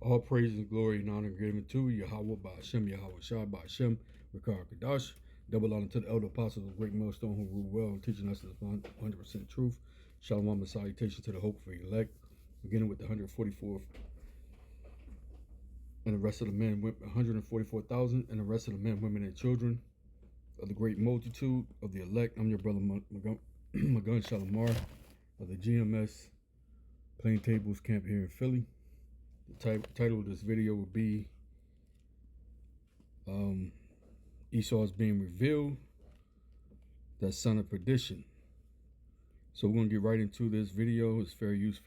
All praise and glory and honor given to Yahweh by Hashem, Yahweh Shai by Hashem, Rikar Kadash. Double honor to the elder apostles of Great Millstone who rule well and teaching us the 100% truth. Shalom and salutation to the hope for elect. Beginning with the 144th and the rest of the men, 144,000 and the rest of the men, women, and children of the great multitude of the elect. I'm your brother Magun Shalamar of the GMS Plain Tables Camp here in Philly. The title of this video will be Esau is being revealed, that son of perdition. So we're going to get right into this video. It's fair use,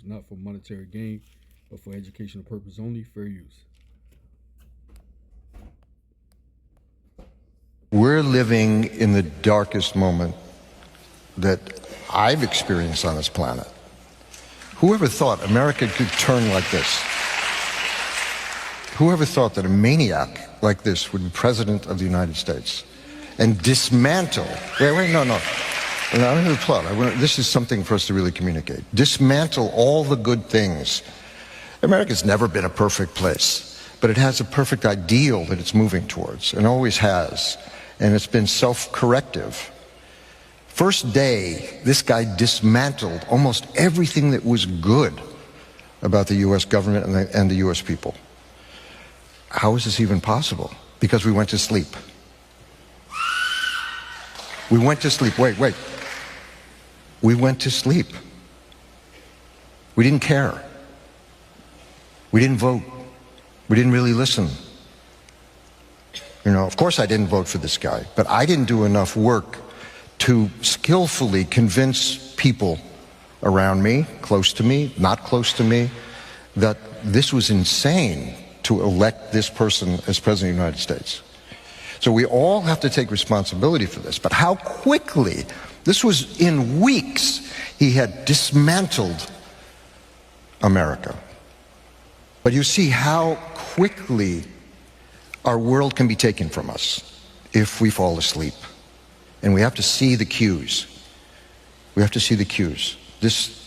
not for monetary gain, but for educational purpose only. Fair use. We're living in the darkest moment that I've experienced on this planet. Whoever thought America could turn like this? Whoever thought that a maniac like this would be president of the United States and dismantle? No. I don't have a plot. This is something for us to really communicate. Dismantle all the good things. America's never been a perfect place, but it has a perfect ideal that it's moving towards, and always has. And it's been self-corrective. First day, this guy dismantled almost everything that was good about the U.S. government and the U.S. people. How is this even possible? Because we went to sleep. We went to sleep. Wait. We went to sleep. We didn't care. We didn't vote. We didn't really listen. Of course I didn't vote for this guy, but I didn't do enough work to skillfully convince people around me, close to me, not close to me, that this was insane to elect this person as President of the United States. So we all have to take responsibility for this. But how quickly, this was in weeks, he had dismantled America. But you see how quickly our world can be taken from us if we fall asleep. And we have to see the cues. We have to see the cues. This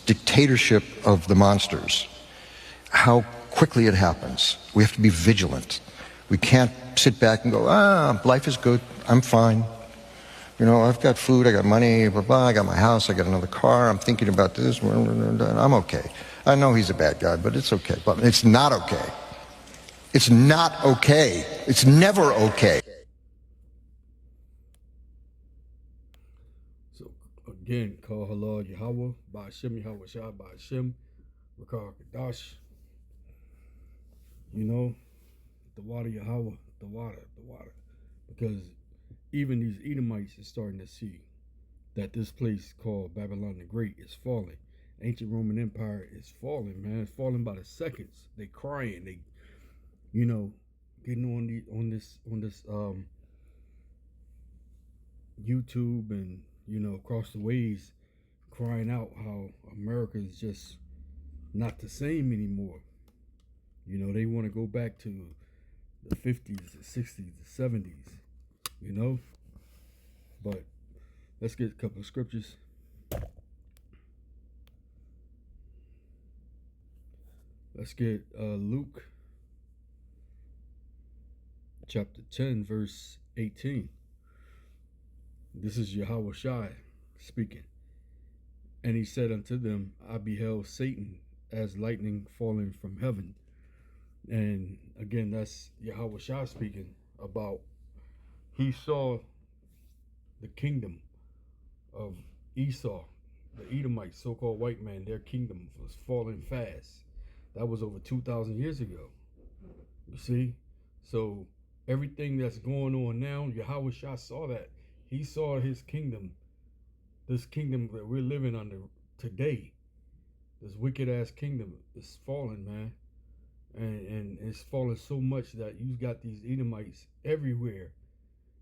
dictatorship of the monsters, how quickly it happens. We have to be vigilant. We can't sit back and go, life is good, I'm fine. I've got food, I got money, blah, blah, I got my house, I got another car, I'm thinking about this, I'm okay. I know he's a bad guy, but it's okay. But it's not okay. It's not okay. It's never okay. So again, call halal Yahweh by Hashem, Yahweh Shai by Hashem, Rikar Kadash. The water Yahweh, the water. Because even these Edomites is starting to see that this place called Babylon the Great is falling. Ancient Roman Empire is falling, man. It's falling by the seconds. They crying. They, getting on this YouTube and across the ways, crying out how America is just not the same anymore. They want to go back to the 50s, the 60s, the 70s. But let's get a couple of scriptures. Let's get Luke chapter 10, verse 18. This is Yahweh Shai speaking. And he said unto them, I beheld Satan as lightning falling from heaven. And again, that's Yahweh Shai speaking about he saw the kingdom of Esau, the Edomites, so-called white man, their kingdom was falling fast. That was over 2,000 years ago. You see? So everything that's going on now, Yahweh Shai saw that. He saw his kingdom, this kingdom that we're living under today, this wicked-ass kingdom is falling, man. And it's falling so much that you got these Edomites everywhere.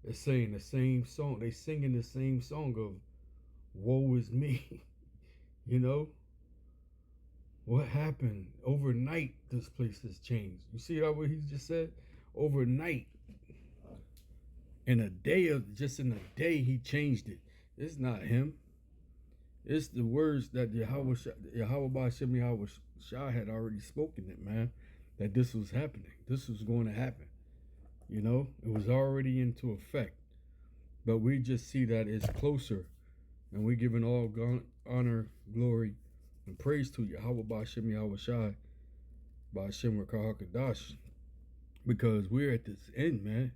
They're saying the same song. They singing the same song of woe is me. What happened? Overnight, this place has changed. You see what he just said? Overnight. In a day, he changed it. It's not him. It's the words that Yahweh Ba'Shem Yahweh Shai had already spoken it, man. That this was happening. This was going to happen. You know, it was already into effect. But we just see that it's closer. And we giving all honor, glory, and praise to Yahweh Ba'Shem Yahweh Shai Ba'Shem Rakahakadash. Because we're at this end, man.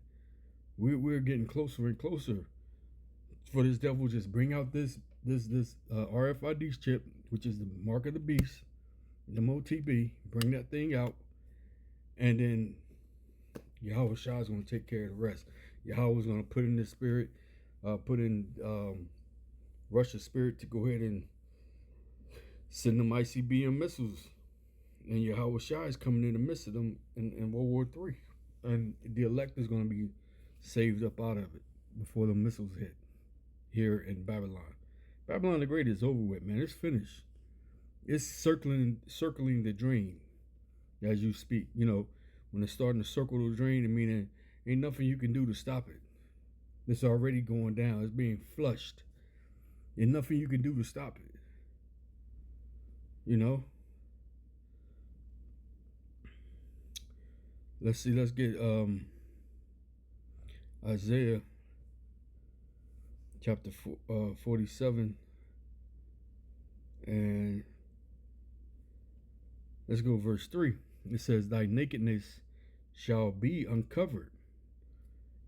We're getting closer and closer for this devil just bring out this RFID chip, which is the mark of the beast, MOTB, bring that thing out, and then Yahweh Shah is going to take care of the rest. Yahweh is going to put in the spirit, put in Russia's spirit to go ahead and send them ICBM missiles, and Yahweh Shah is coming in the midst of them in World War III, and the elect is going to be saved up out of it before the missiles hit here in Babylon. Babylon the Great is over with, man. It's finished. It's circling the drain as you speak. You know, when it's starting to circle the drain, I mean, ain't nothing you can do to stop it. It's already going down. It's being flushed. Ain't nothing you can do to stop it. You know? Let's see. Let's get Isaiah chapter 47, and let's go verse 3. It says, thy nakedness shall be uncovered,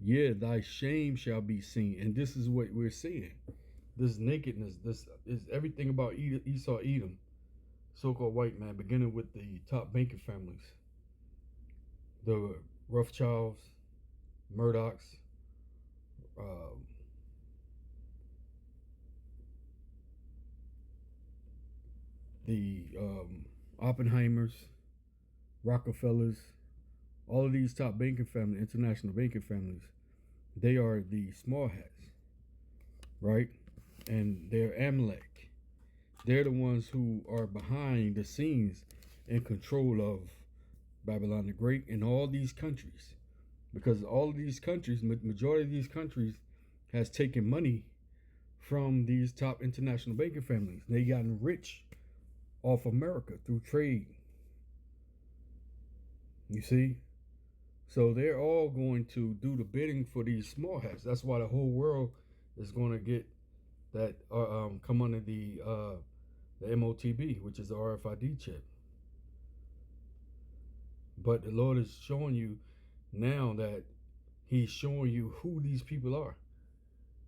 yeah, thy shame shall be seen. And this is what we're seeing. This nakedness, this is everything about Esau Edom, so-called white man, beginning with the top banking families, the Rothschilds, Murdochs, the Oppenheimers, Rockefellers, all of these top banking families, international banking families, they are the small hats, right? And they're Amalek. They're the ones who are behind the scenes in control of Babylon the Great and all these countries. Because all of these countries, majority of these countries, has taken money from these top international banking families. They gotten rich off America through trade. You see? So they're all going to do the bidding for these small hats. That's why the whole world is going to get that come under the MOTB, which is the RFID chip. But the Lord is showing you now that he's showing you who these people are.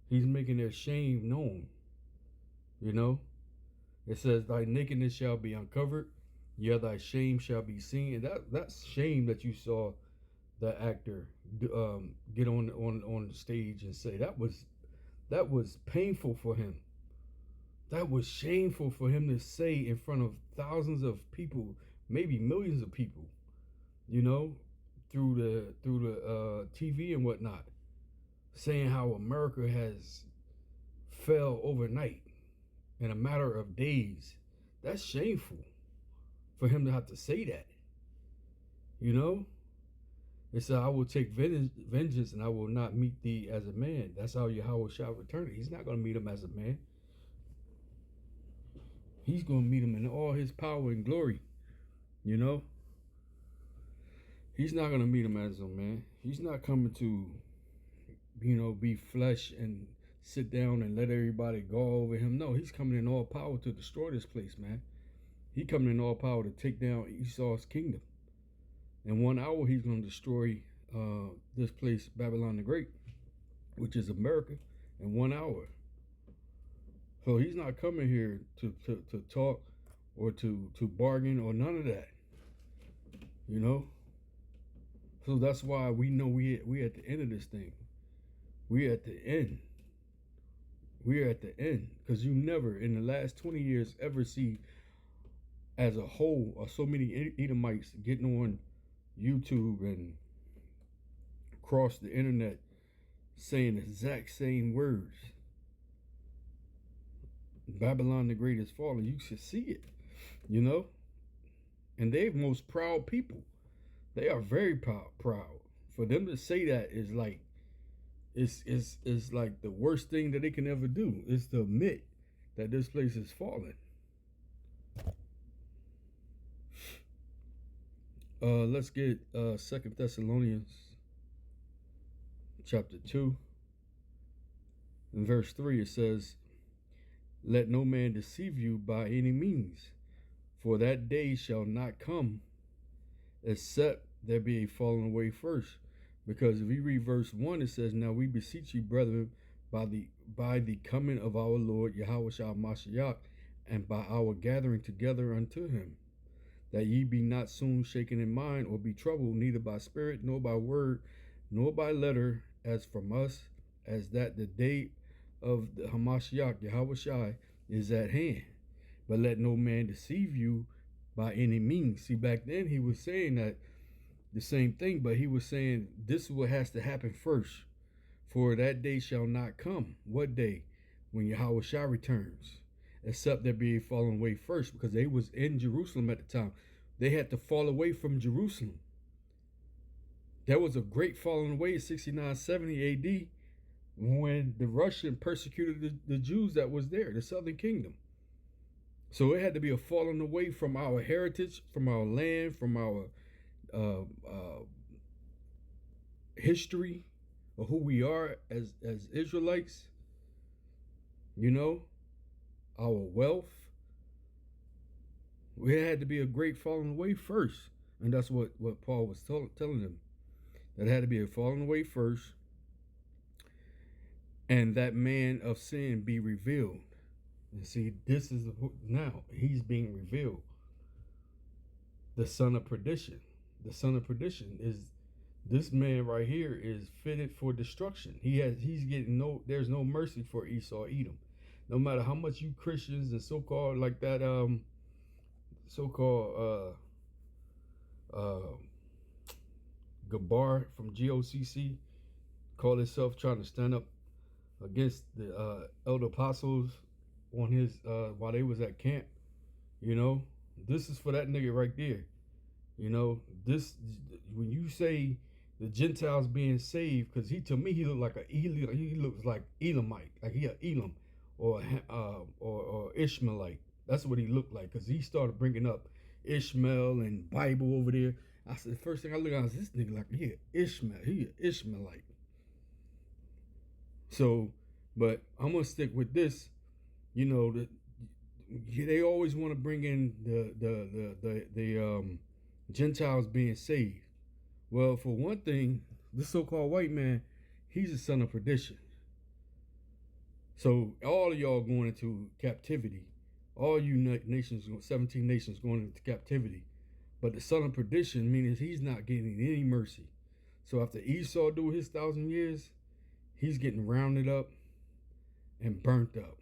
He's making their shame known. You know? It says, thy nakedness shall be uncovered, yeah, thy shame shall be seen. And that's shame that you saw the actor get on the stage and say. That was painful for him. That was shameful for him to say in front of thousands of people, maybe millions of people, you know, through the TV and whatnot, saying how America has fell overnight in a matter of days. That's shameful for him to have to say that. You know? It said, I will take vengeance and I will not meet thee as a man. That's how Yahweh shall return it. He's not going to meet him as a man. He's going to meet him in all his power and glory. You know? He's not going to meet him as a man. He's not coming to, you know, be flesh and sit down and let everybody go over him. No, he's coming in all power to destroy this place, man. He coming in all power to take down Esau's kingdom. In 1 hour, he's going to destroy this place, Babylon the Great, which is America, in 1 hour. So he's not coming here to talk or to bargain or none of that. You know? So that's why we know we at the end of this thing. We at the end. We're at the end. Because you never, in the last 20 years, ever see as a whole so many Edomites getting on YouTube and across the internet saying the exact same words. Babylon the Great is falling. You should see it, you know? And they're most proud people. They are very proud. For them to say that is like, it's like the worst thing that they can ever do, is to admit that this place is falling. Let's get 2 Thessalonians chapter 2 and verse 3. It says, let no man deceive you by any means, for that day shall not come except there be a falling away first. Because if you read verse 1, it says, now we beseech you, brethren, by the coming of our Lord Yahushua Mashiach, and by our gathering together unto him, that ye be not soon shaken in mind, or be troubled, neither by spirit, nor by word, nor by letter, as from us, as that the day of the Hamashiach Yahushua is at hand. But let no man deceive you by any means. See, back then he was saying that the same thing, but he was saying this is what has to happen first. For that day shall not come. What day? When Yahushua returns. Except there be a falling away first, because they was in Jerusalem at the time. They had to fall away from Jerusalem. There was a great falling away in 69-70 AD when the Russian persecuted the Jews that was there, the southern kingdom. So it had to be a falling away from our heritage, from our land, from our history of who we are as Israelites, you know, our wealth. We had to be a great falling away first. And that's what Paul was telling them. That had to be a falling away first. And that man of sin be revealed. And see, this is now he's being revealed. The son of perdition. The son of perdition is this man right here is fitted for destruction. He's getting there's no mercy for Esau, Edom. No matter how much you Christians and so-called like that so-called Gabar from GOCC call himself trying to stand up against the elder apostles on his while they was at camp, you know, this is for that nigga right there. You know, this when you say the Gentiles being saved, because to me he looks like Edomite, like he a Elam or Ishmaelite. That's what he looked like, because he started bringing up Ishmael and Bible over there. I said, the first thing I look at was this nigga like he an Ishmaelite. So, but I'm gonna stick with this. You know, they always want to bring in the Gentiles being saved. Well, for one thing, this so-called white man, he's a son of perdition. So all of y'all going into captivity. All you nations, 17 nations going into captivity. But the son of perdition means he's not getting any mercy. So after Esau do his 1,000 years, he's getting rounded up and burnt up.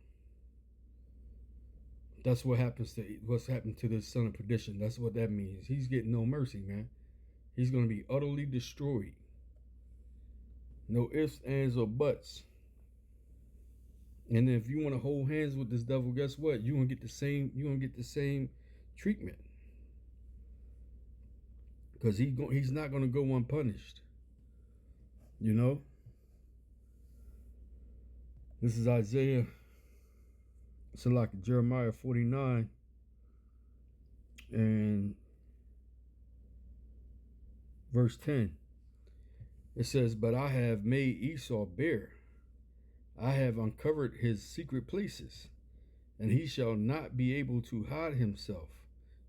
That's what's happened to this son of perdition. That's what that means. He's getting no mercy, man. He's going to be utterly destroyed. No ifs, ands, or buts. And then if you want to hold hands with this devil, guess what? You're gonna get the same treatment. Because he's not gonna go unpunished. You know? This is Isaiah. It's like Jeremiah 49 and verse 10. It says, but I have made Esau bare. I have uncovered his secret places, and he shall not be able to hide himself.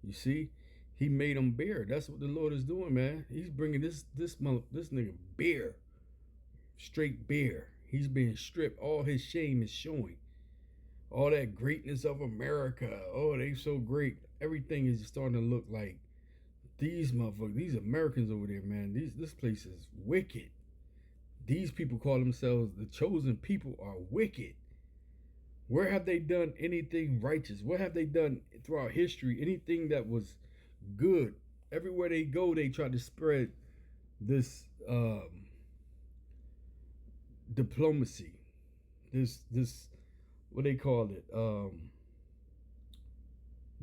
You see, he made him bare. That's what the Lord is doing, man. He's bringing this nigga bare, straight bare. He's being stripped. All his shame is showing. All that greatness of America. Oh, they so great. Everything is starting to look like these motherfuckers, these Americans over there, man. This place is wicked. These people call themselves the chosen people are wicked. Where have they done anything righteous? What have they done throughout history? Anything that was good? Everywhere they go, they try to spread this diplomacy. This what they call it?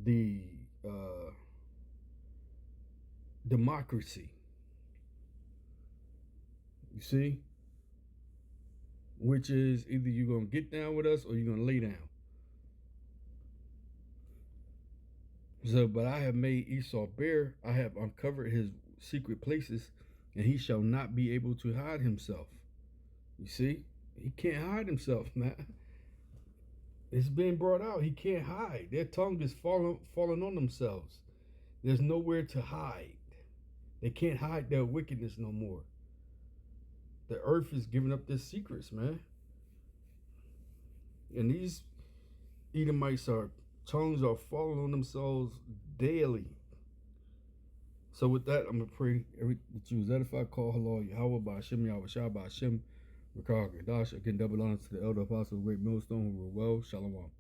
The democracy. You see? Which is either you're going to get down with us or you're going to lay down. So, but I have made Esau bare. I have uncovered his secret places, and he shall not be able to hide himself. You see, he can't hide himself, man. It's being brought out. He can't hide. Their tongue is falling on themselves. There's nowhere to hide. They can't hide their wickedness no more. The earth is giving up their secrets, man. And these Edomites tongues are falling on themselves daily. So with that, I'm gonna pray that you was edified, call halal Yahweh by Hashem Yahweh Shah by Hashem Rakar Gadash. Again, double honor to the elder apostle, great millstone who were well. Shalom.